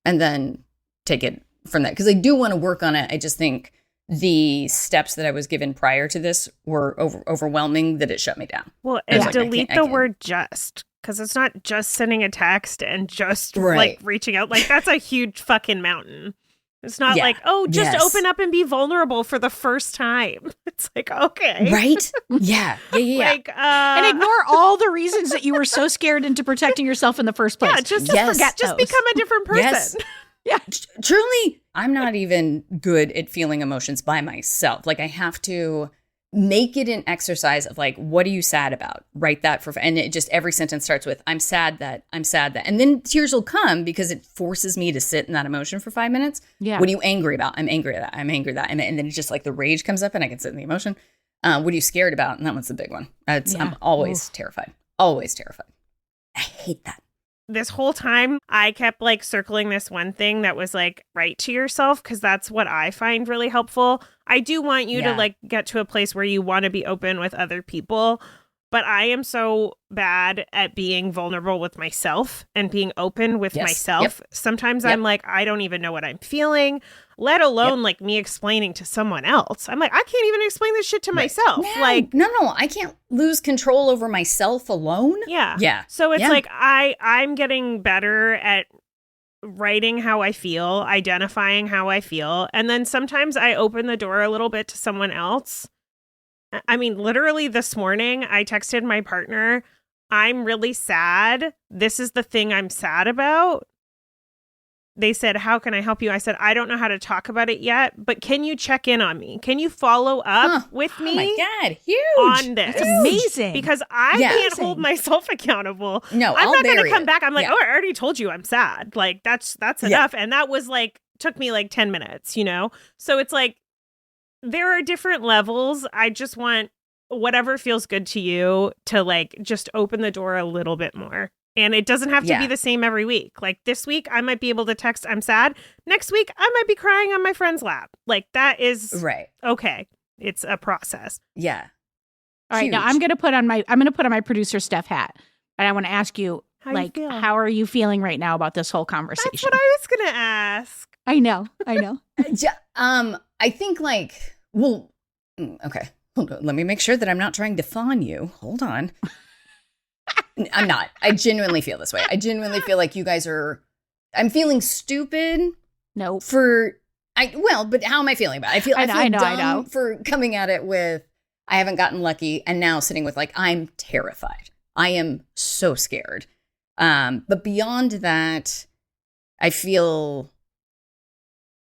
and then take it from that. Because I do want to work on it. I just think the steps that I was given prior to this were overwhelming, that it shut me down. Well, and delete the word just, because it's not just sending a text and just like reaching out. Like, that's a huge fucking mountain. It's not like, just open up and be vulnerable for the first time. It's like, okay. Right? Yeah. Like, and ignore all the reasons that you were so scared into protecting yourself in the first place. Yeah, just forget. Just become a different person. Yes. Yeah. Truly, I'm not even good at feeling emotions by myself. Like, I have to make it an exercise of like, what are you sad about? Write that and it just, every sentence starts with, I'm sad that. And then tears will come because it forces me to sit in that emotion for 5 minutes. Yeah. What are you angry about? I'm angry at that. I'm angry at that. And then it's just like the rage comes up and I can sit in the emotion. What are you scared about? And that one's the big one. I'm always terrified. Always terrified. I hate that. This whole time, I kept like circling this one thing that was like, write to yourself, because that's what I find really helpful. I do want you to like get to a place where you want to be open with other people, but I am so bad at being vulnerable with myself and being open with myself. Yep. Sometimes I'm like, I don't even know what I'm feeling, let alone like me explaining to someone else. I'm like, I can't even explain this shit to myself. No, like, no, I can't lose control over myself alone. Yeah. Yeah. So it's like, I'm getting better at writing how I feel, identifying how I feel. And then sometimes I open the door a little bit to someone else. I mean, literally this morning, I texted my partner, I'm really sad. This is the thing I'm sad about. They said, how can I help you? I said, I don't know how to talk about it yet, but can you check in on me? Can you follow up with me? Oh my God, huge. On this? That's amazing. Because I can't hold myself accountable. No, I'm I'll not going to come it. back. I'm like, I already told you I'm sad. Like, that's enough. And that was like, took me like 10 minutes, you know? So it's like, there are different levels. I just want whatever feels good to you to like just open the door a little bit more. And it doesn't have to be the same every week. Like this week, I might be able to text, I'm sad. Next week, I might be crying on my friend's lap. Like that is okay. It's a process. Yeah. All right. Now I'm going to put on my producer Steph hat. And I want to ask you, how are you feeling right now about this whole conversation? That's what I was going to ask. I know. I think like, well, okay. Hold on. Let me make sure that I'm not trying to fawn you. Hold on. I'm not. I genuinely feel this way. I genuinely feel like you guys I'm feeling stupid. No. But how am I feeling about it? I feel dumb for coming at it with, I haven't gotten lucky, and now sitting with like, I'm terrified. I am so scared. But beyond that, I feel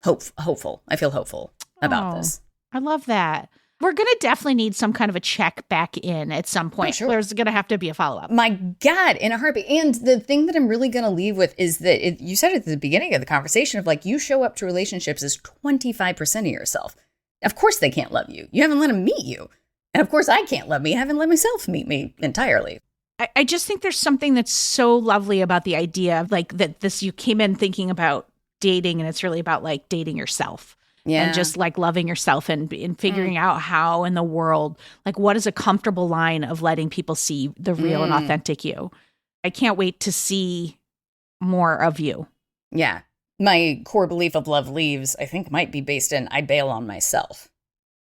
hopeful. I feel hopeful about this. I love that. We're going to definitely need some kind of a check back in at some point. Sure. There's going to have to be a follow-up. My God, in a heartbeat. And the thing that I'm really going to leave with is that you said at the beginning of the conversation of like, you show up to relationships as 25% of yourself. Of course they can't love you. You haven't let them meet you. And of course I can't love me. I haven't let myself meet me entirely. I just think there's something that's so lovely about the idea of like that this, you came in thinking about dating and it's really about like dating yourself. Yeah. And just like loving yourself and figuring out how in the world, like what is a comfortable line of letting people see the real and authentic you. I can't wait to see more of you. Yeah. My core belief of love leaves, I think might be based in I bail on myself.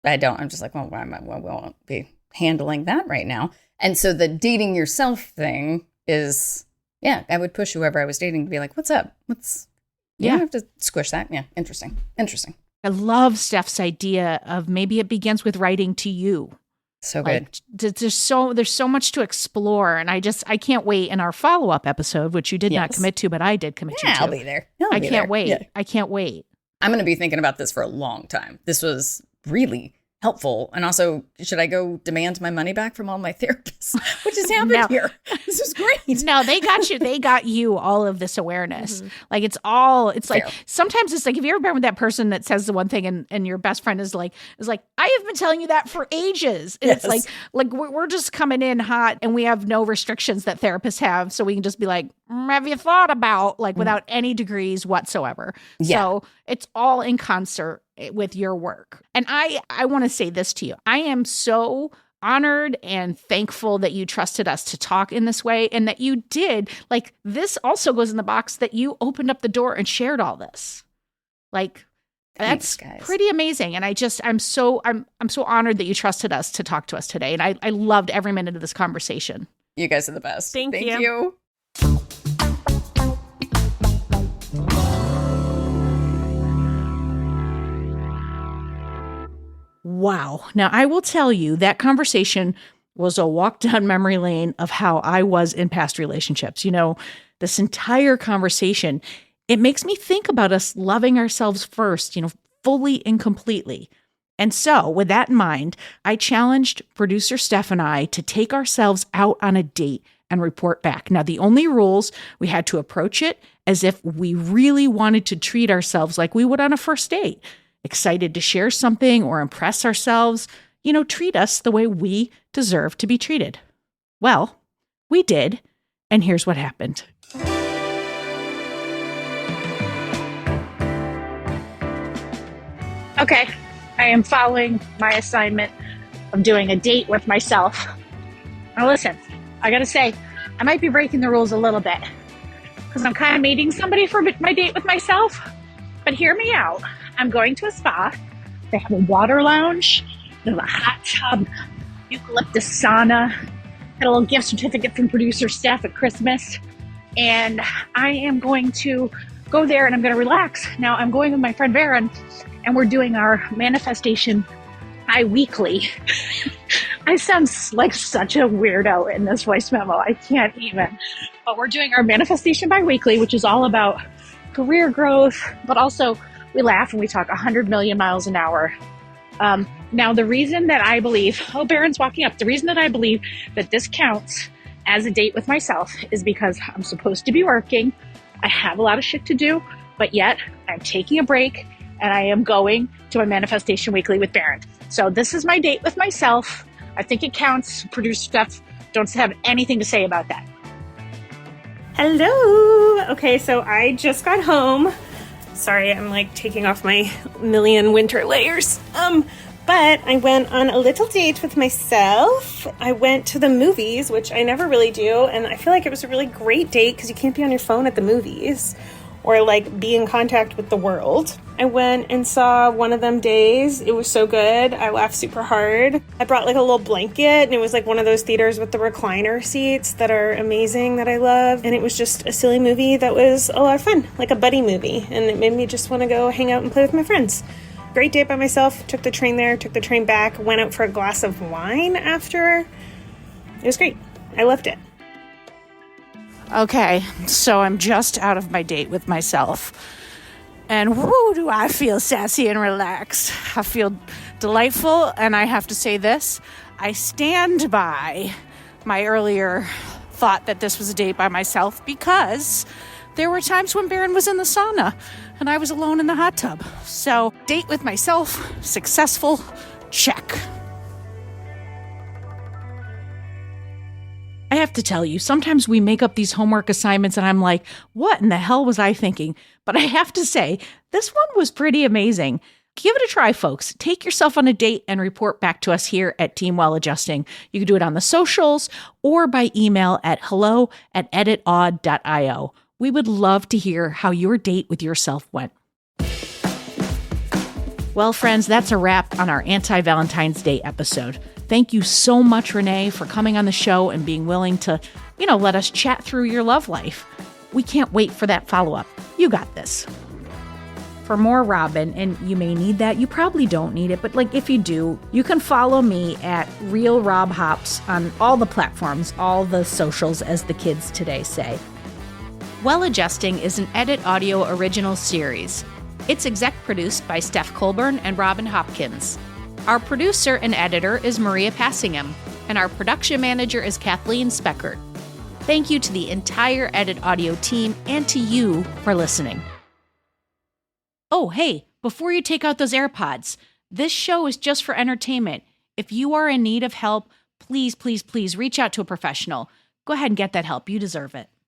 I'm just like, well, we won't be handling that right now. And so the dating yourself thing is, yeah, I would push whoever I was dating to be like, what's up? You don't have to squish that. Yeah. Interesting. I love Steph's idea of maybe it begins with writing to you. So good. Like, there's so much to explore. And I can't wait in our follow-up episode, which you did not commit to, but I did commit you to. I'll be there. I can't wait. Yeah. I can't wait. I'm going to be thinking about this for a long time. This was really helpful. And also, should I go demand my money back from all my therapists? Which has happened here. This was great. No, they got you. They got you all of this awareness. Like it's like, sometimes it's like, have you ever been with that person that says the one thing and your best friend is like, I have been telling you that for ages. And it's like we're just coming in hot and we have no restrictions that therapists have. So we can just be like, have you thought about like without any degrees whatsoever. Yeah. So it's all in concert with your work. And I want to say this to you. I am so honored and thankful that you trusted us to talk in this way and that you did. Like this also goes in the box that you opened up the door and shared all this. Like that's pretty amazing. And I'm so honored that you trusted us to talk to us today. And I loved every minute of this conversation. You guys are the best. Thank you. Wow. Now, I will tell you that conversation was a walk down memory lane of how I was in past relationships. You know, this entire conversation, it makes me think about us loving ourselves first, you know, fully and completely. And so with that in mind, I challenged producer Steph and I to take ourselves out on a date and report back. Now, the only rules, we had to approach it as if we really wanted to treat ourselves like we would on a first date. Excited to share something or impress ourselves, you know, treat us the way we deserve to be treated. Well, we did, and here's what happened. Okay, I am following my assignment of doing a date with myself. Now listen, I gotta say, I might be breaking the rules a little bit because I'm kind of meeting somebody for my date with myself, but hear me out. I'm going to a spa. They have a water lounge. They have a hot tub, eucalyptus sauna. Had a little gift certificate from producer Steph at Christmas. And I am going to go there and I'm going to relax. Now I'm going with my friend Baron and we're doing our manifestation bi-weekly. I sound like such a weirdo in this voice memo. I can't even. But we're doing our manifestation bi-weekly, which is all about career growth, but also we laugh and we talk 100 million miles an hour. Now, the reason that I believe, Baron's walking up. The reason that I believe that this counts as a date with myself is because I'm supposed to be working. I have a lot of shit to do, but yet I'm taking a break and I am going to my manifestation weekly with Baron. So this is my date with myself. I think it counts. Producer Steph, don't have anything to say about that. Hello. Okay, so I just got home. Sorry, I'm like taking off my million winter layers. But I went on a little date with myself. I went to the movies, which I never really do. And I feel like it was a really great date because you can't be on your phone at the movies or like be in contact with the world. I went and saw One of Them Days. It was so good. I laughed super hard. I brought like a little blanket and it was like one of those theaters with the recliner seats that are amazing that I love. And it was just a silly movie that was a lot of fun, like a buddy movie. And it made me just want to go hang out and play with my friends. Great date by myself. Took the train there, took the train back, went out for a glass of wine after. It was great. I loved it. Okay, so I'm just out of my date with myself. And whoo, do I feel sassy and relaxed. I feel delightful, and I have to say this. I stand by my earlier thought that this was a date by myself because there were times when Baron was in the sauna and I was alone in the hot tub. So, date with myself, successful, check. I have to tell you, sometimes we make up these homework assignments and I'm like, what in the hell was I thinking? But I have to say, this one was pretty amazing. Give it a try, folks. Take yourself on a date and report back to us here at Team Well Adjusting. You can do it on the socials or by email at hello@editodd.io. We would love to hear how your date with yourself went. Well, friends, that's a wrap on our Anti-Valentine's Day episode. Thank you so much, Renee, for coming on the show and being willing to, let us chat through your love life. We can't wait for that follow-up. You got this. For more Robin, and you may need that, you probably don't need it, but if you do, you can follow me at Real Rob Hops on all the platforms, all the socials, as the kids today say. Well Adjusting is an Edit Audio original series. It's exec produced by Steph Colburn and Robin Hopkins. Our producer and editor is Maria Passingham, and our production manager is Kathleen Speckert. Thank you to the entire Edit Audio team and to you for listening. Oh, hey, before you take out those AirPods, this show is just for entertainment. If you are in need of help, please, please, please reach out to a professional. Go ahead and get that help. You deserve it.